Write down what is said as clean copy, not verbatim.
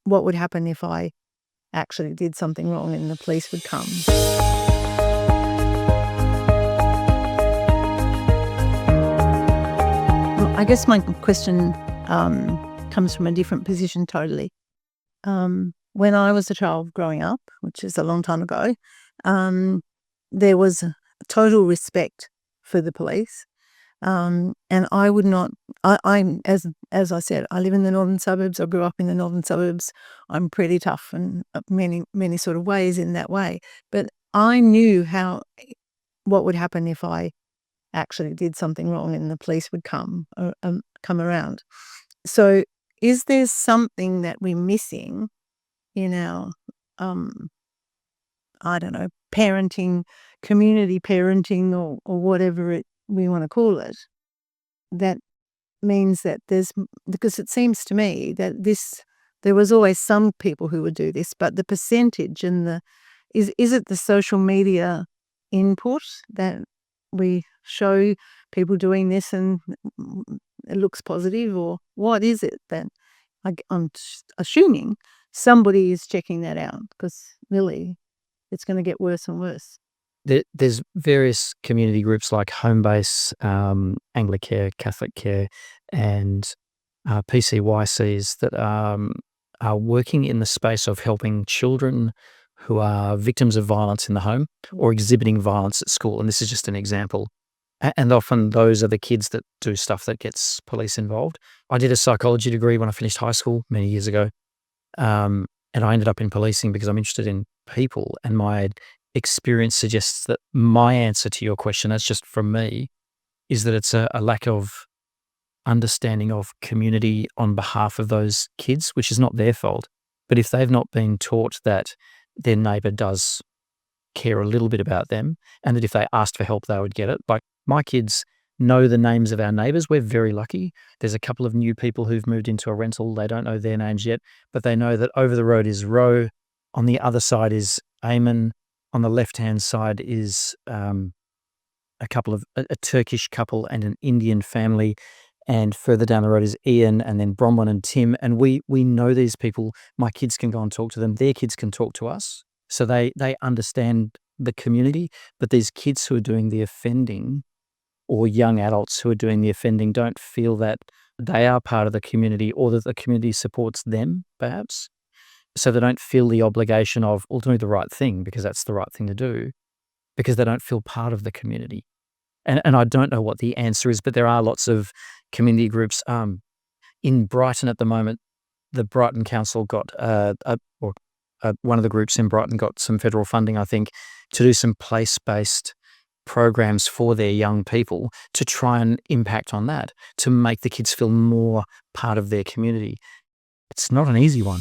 what would happen if I actually did something wrong and the police would come. I guess my question comes from a different position totally. When I was a child growing up, which is a long time ago, there was total respect for the police. And I would not, I'm as I said, I live in the northern suburbs. I grew up in the northern suburbs. I'm pretty tough in many sort of ways in that way. But I knew what would happen if I actually did something wrong and the police would come around. So is there something that we're missing in our, I don't know, parenting, community parenting or whatever we want to call it, that means that because it seems to me that there was always some people who would do this, but the percentage and is it the social media input that we show people doing this and it looks positive, or what is it then? I'm assuming somebody is checking that out, because really it's going to get worse and worse. There's various community groups like Homebase, Anglicare, Catholic Care, and PCYCs that are working in the space of helping children who are victims of violence in the home or exhibiting violence at school. And this is just an example. And often those are the kids that do stuff that gets police involved. I did a psychology degree when I finished high school many years ago. And I ended up in policing because I'm interested in people, and my experience suggests that my answer to your question, that's just from me, is that it's a lack of understanding of community on behalf of those kids, which is not their fault. But if they've not been taught that their neighbour does care a little bit about them, and that if they asked for help, they would get it. Like, my kids know the names of our neighbours. We're very lucky. There's a couple of new people who've moved into a rental. They don't know their names yet, but they know that over the road is Roe. On the other side is Eamon. On the left-hand side is a Turkish couple and an Indian family. And further down the road is Ian, and then Bronwyn and Tim. And we know these people. My kids can go and talk to them. Their kids can talk to us. So they understand the community. But these kids who are doing the offending, or young adults who are doing the offending, don't feel that they are part of the community, or that the community supports them, perhaps. So they don't feel the obligation of, well, doing the right thing because that's the right thing to do, because they don't feel part of the community. And I don't know what the answer is, but there are lots of community groups. In Brighton at the moment, the Brighton Council got, one of the groups in Brighton got some federal funding, I think, to do some place-based programs for their young people to try and impact on that, to make the kids feel more part of their community. It's not an easy one.